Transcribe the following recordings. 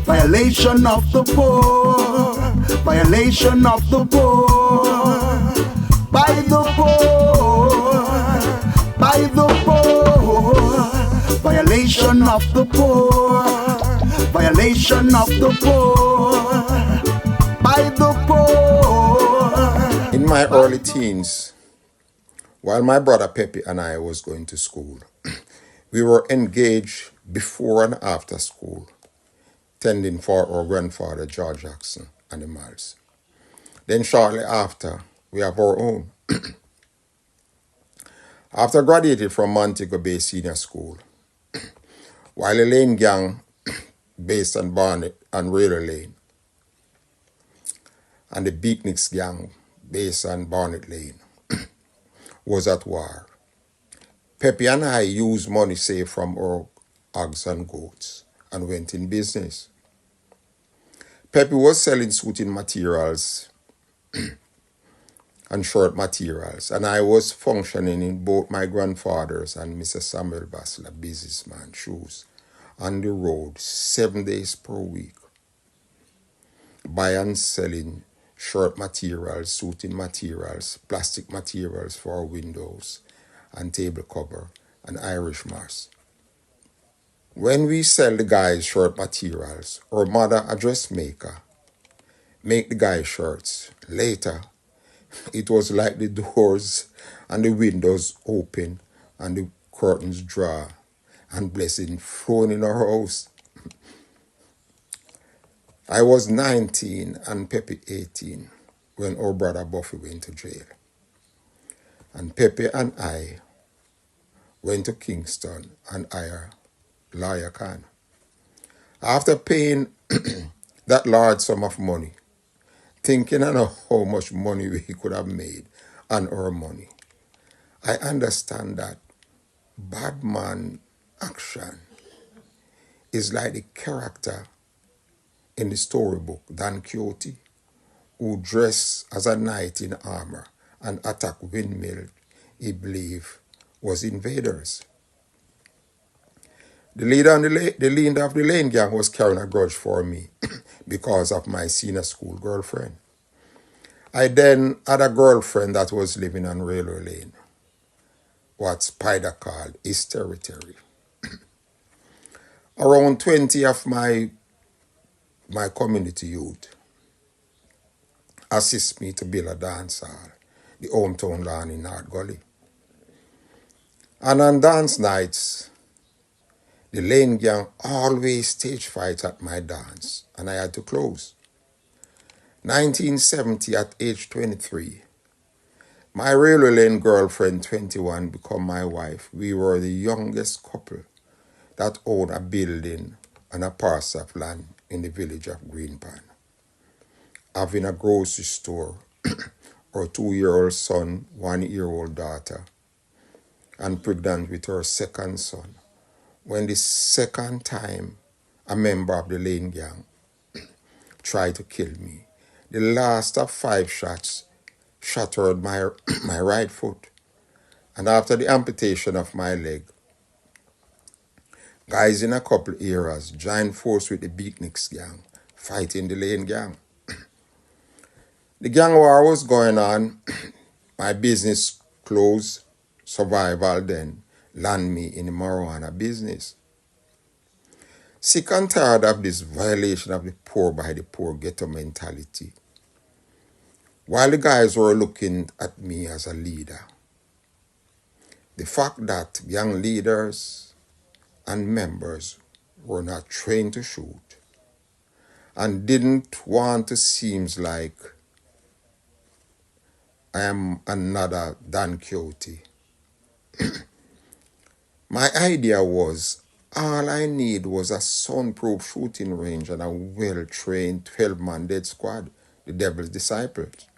Violation of the poor, violation of the poor, by the poor, by the poor, violation of the poor, violation of the poor, by the poor. In my early teens, while my brother Pepe and I was going to school, we were engaged before and after school, tending for our grandfather George Jackson animals. Then shortly after, we have our own. After graduating from Montego Bay Senior School, while the Lane Gang, based on Barnet and Railway Lane, and the Beatniks Gang, based on Barnet Lane, was at war, Pepe and I used money saved from our hogs and goats and went in business. Pepe was selling suiting materials and shirt materials, and I was functioning in both my grandfather's and Mr. Samuel Basler businessman shoes on the road 7 days per week, buying and selling shirt materials, suiting materials, plastic materials for our windows and table cover and Irish moss. When we sell the guys shirt materials, our mother, a dressmaker, make the guys shirts. Later, it was like the doors and the windows open and the curtains draw and blessing flowing in our house. I was 19 and Pepe 18 when our brother Buffy went to jail. And Pepe and I went to Kingston and hired Lawyer Khan. After paying that large sum of money, thinking on how much money we could have made on our money, I understand that bad man action is like the character in the storybook Don Quixote, who dressed as a knight in armor and attacked windmill he believed was invaders. The leader of the Lane Gang was carrying a grudge for me because of my senior school girlfriend. I then had a girlfriend that was living on Railway Lane, what Spider called his territory. Around 20 of my community youth assist me to build a dance hall, the hometown lawn in North Gully. And on dance nights, the Lane Gang always stage fight at my dance, and I had to close. 1970, at age 23, my Railway Lane girlfriend, 21, became my wife. We were the youngest couple that owned a building and a parcel of land in the village of Greenpan, having a grocery store, our 2-year-old son, 1-year-old daughter, and pregnant with her second son. When the second time a member of the Lane Gang tried to kill me, the last of 5 shots shattered my right foot. And after the amputation of my leg, guys in a couple areas joined force with the Beatniks Gang, fighting the Lane Gang. The gang war was going on. My business closed. Survival then land me in the marijuana business. Sick and tired of this violation of the poor by the poor ghetto mentality. While the guys were looking at me as a leader, the fact that young leaders and members were not trained to shoot and didn't want to seem like I am another Don Quixote. My idea was all I need was a soundproof shooting range and a well-trained 12-man dead squad, the Devil's Disciples.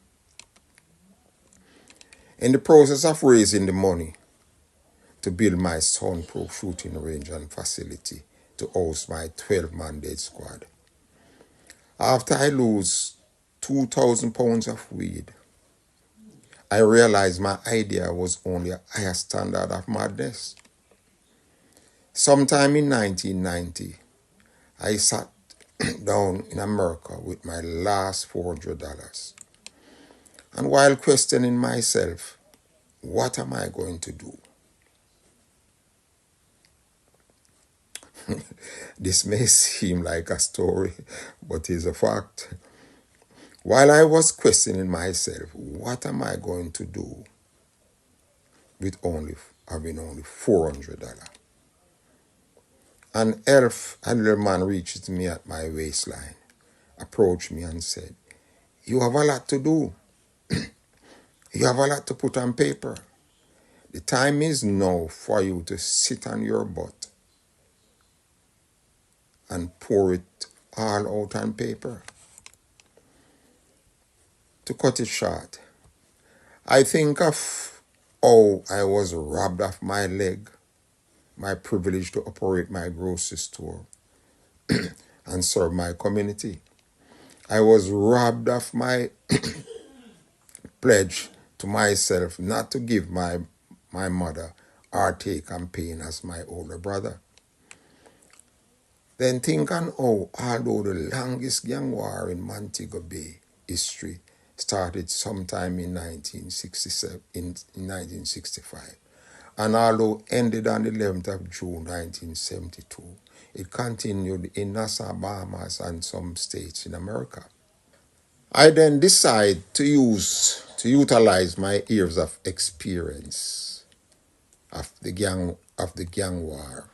In the process of raising the money to build my soundproof shooting range and facility to host my 12-man dead squad, after I lose 2,000 pounds of weed, I realized my idea was only a higher standard of madness. Sometime in 1990, I sat down in America with my last $400. And while questioning myself, what am I going to do? This may seem like a story, but is a fact. While I was questioning myself, what am I going to do with having only $400? An elf, a little man reaches me at my waistline, approached me and said, "You have a lot to do. You have a lot to put on paper. The time is now for you to sit on your butt and pour it all out on paper." To cut it short, I think of how I was robbed of my leg, my privilege to operate my grocery store and serve my community. I was robbed of my pledge to myself not to give my mother heartache and pain as my older brother. Then think on how, although the longest gang war in Montego Bay history started sometime in 1965, and although ended on the 11th of June 1972, it continued in Nassau, Bahamas, and some states in America. I then decide to utilize my years of experience of the gang war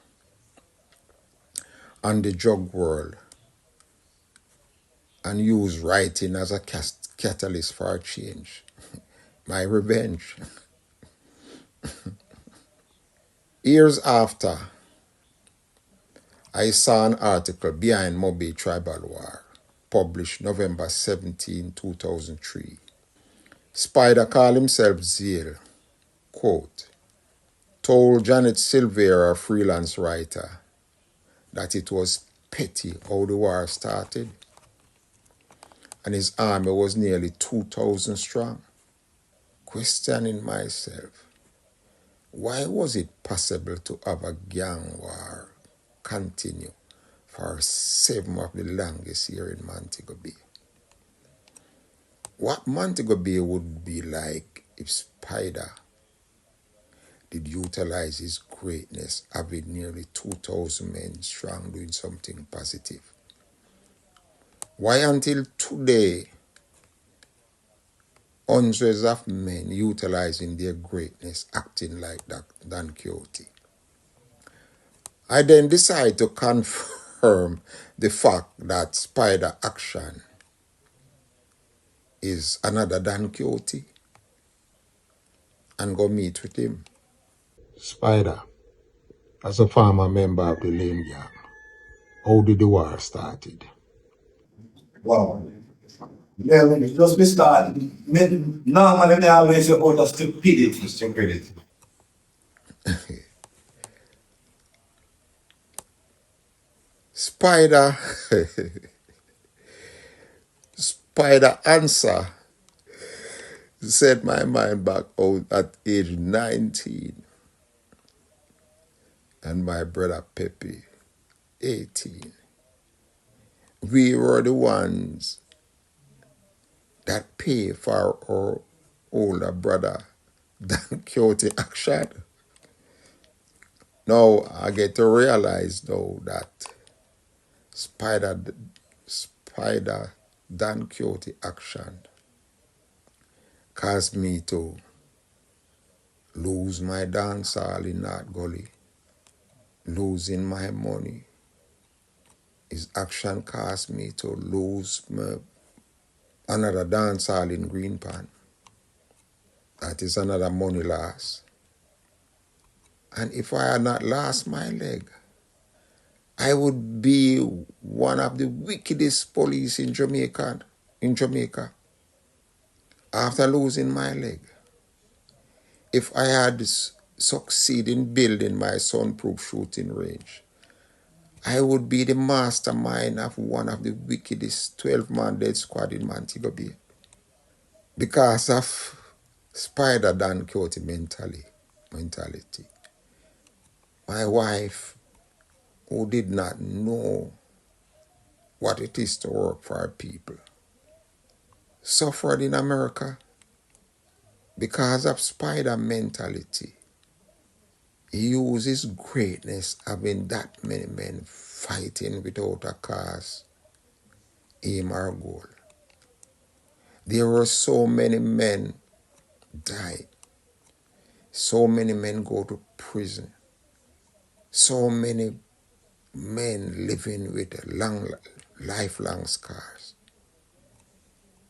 and the drug world and use writing as a catalyst for a change. My revenge. Years after, I saw an article, Behind Moby Tribal War, published November 17, 2003. Spider called himself Zeal, quote, told Janet Silvera, a freelance writer, that it was petty how the war started, and his army was nearly 2,000 strong. Questioning myself, why was it possible to have a gang war continue for 7 of the longest year in Montego Bay? What Montego Bay would be like if Spider did utilize his greatness, having nearly 2,000 men strong doing something positive? Why until today, hundreds of men utilizing their greatness, acting like Don Quixote? I then decide to confirm the fact that Spider action is another Don Quixote and go meet with him. Spider, as a former member of the Lame Gang, how did the war started? Wow. Yeah, when it just be starting. Normally, they always say, oh, that's stupidity. Stupidity. Spider answer set my mind back out at age 19 and my brother Pepe, 18. We were the ones that pay for our older brother Don Quixote action. Now I get to realize though that Spider Don Quixote action caused me to lose my dance hall in North Gully, losing my money. His action caused me to lose another dance hall in Greenpan. That is another money loss. And if I had not lost my leg, I would be one of the wickedest police in Jamaica. After losing my leg. If I had succeeded in building my soundproof shooting range, I would be the mastermind of one of the wickedest 12-man dead squad in Montego Bay. Because of Spider Don Quixote mentality. My wife, who did not know what it is to work for our people. Suffered in America because of spider mentality. He uses greatness having that many men fighting without a cause, aim or goal. There were so many men die. So many men go to prison. So many men living with lifelong scars.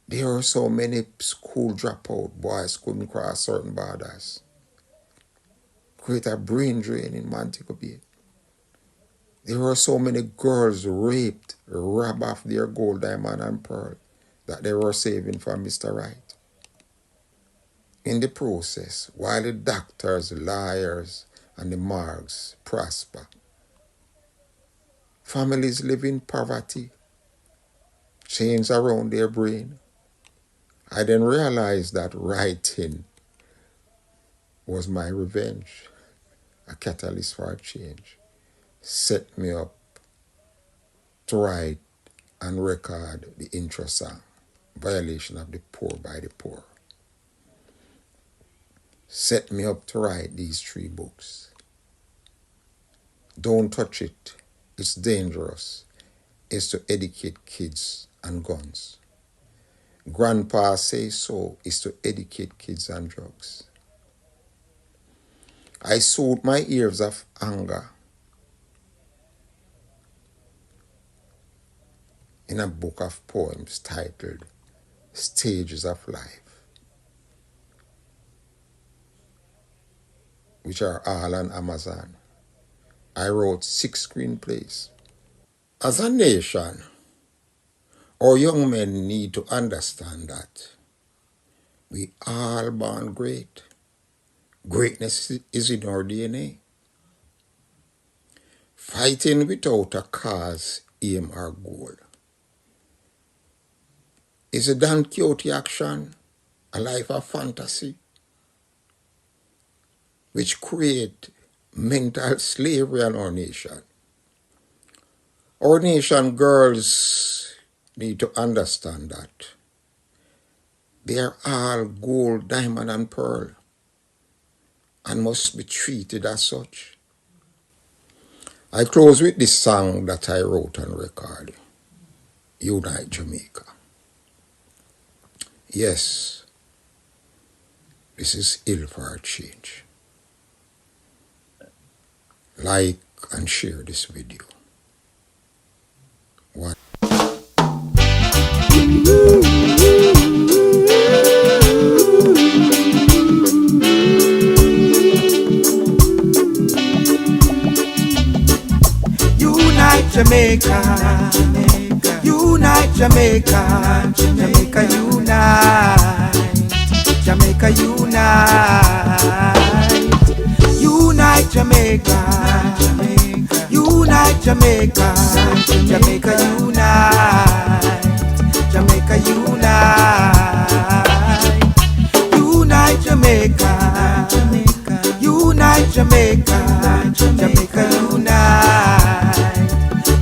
There were so many school dropout boys couldn't cross certain borders. Create a brain drain in Montego Bay. There were so many girls raped, robbed off their gold, diamond, and pearl that they were saving for Mr. Right. In the process, while the doctors, lawyers, and the morgues prosper, families live in poverty, chains around their brain. I then realized that writing was my revenge, a catalyst for a change. Set me up to write and record the intro song, Violation of the Poor by the Poor. Set me up to write these 3 books. Don't touch it. It's dangerous. It's to educate kids on guns. Grandpa says so is to educate kids on drugs. I soothe my ears of anger in a book of poems titled Stages of Life, which are all on Amazon. I wrote 6 screenplays. As a nation, our young men need to understand that we all born great. Greatness is in our DNA. Fighting without a cause, aim, or goal is a Don Quixote action, a life of fantasy, which create mental slavery in our nation. Our nation girls need to understand that they are all gold, diamond, and pearl, and must be treated as such. I close with this song that I wrote and recorded, Unite Jamaica. Yes, this is ill for a change. Like and share this video. What? Unite Jamaica, unite Jamaica, Jamaica unite, Jamaica unite, unite Jamaica, unite Jamaica, Jamaica unite, Jamaica unite, unite Jamaica, unite Jamaica, Jamaica unite.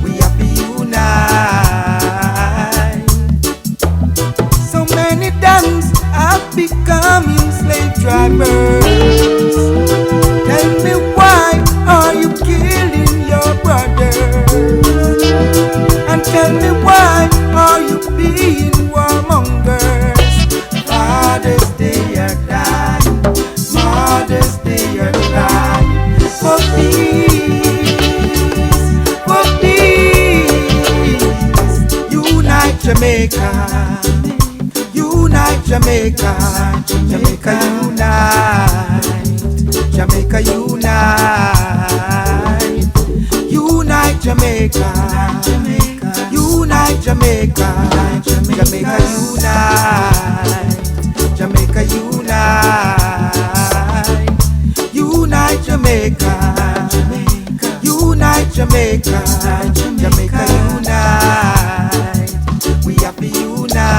We have to unite. So many dons have become slave drivers. Tell me, why are you killing your brothers? And tell me, why are you being warmongers? Fathers, they are dying. Mothers, they are crying for peace, for peace. Unite Jamaica, unite Jamaica, Jamaica unite, Jamaica unite, unite Jamaica, unite Jamaica, Jamaica unite, Jamaica unite, unite Jamaica, unite Jamaica, Jamaica unite. We have to unite,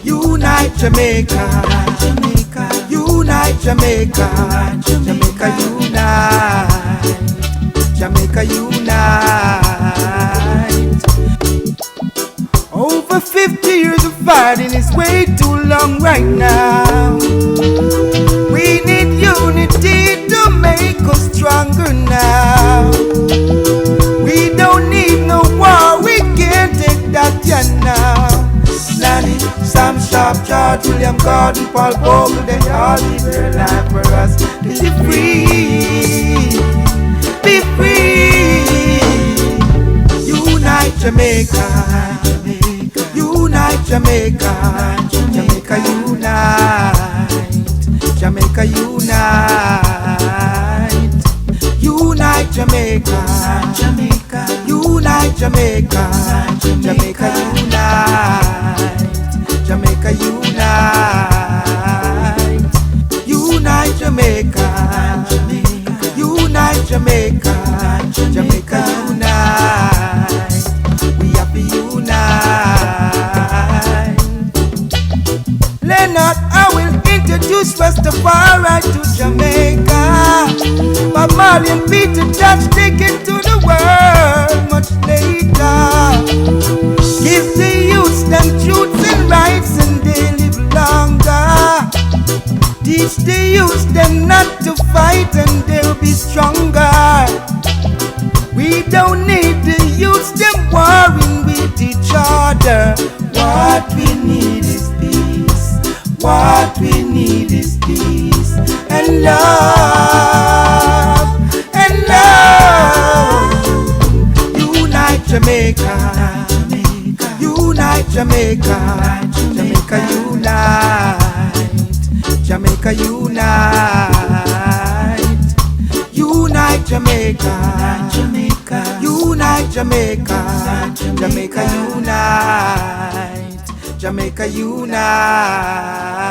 unite Jamaica, unite Jamaica, Jamaica unite, Jamaica unite. fighting is way too long right now. We need unity to make us stronger now. We don't need no war, we can't take that now. Nanny, Sam Sharp, George, William Gordon, Paul Bogle, they all live their life for us. Be free, be free. Unite Jamaica, unite Jamaica, Jamaica unite, Jamaica unite, unite Jamaica, unite Jamaica, Jamaica unite, Jamaica unite, unite Jamaica, unite Jamaica, Jamaica unite. We have to unite. Leonard, I will introduce Rastafari to Jamaica. Bob Marley and Peter Tosh take it to the world much later. Give the youths them truths and rights and they live longer. Teach the youths them not to fight and they'll be stronger. We don't need the youths them warring with each other. What we need is peace. What we need is peace and love, and love. Unite Jamaica, unite Jamaica, Jamaica unite, Jamaica unite, unite Jamaica, unite Jamaica, Jamaica unite, Jamaica unite.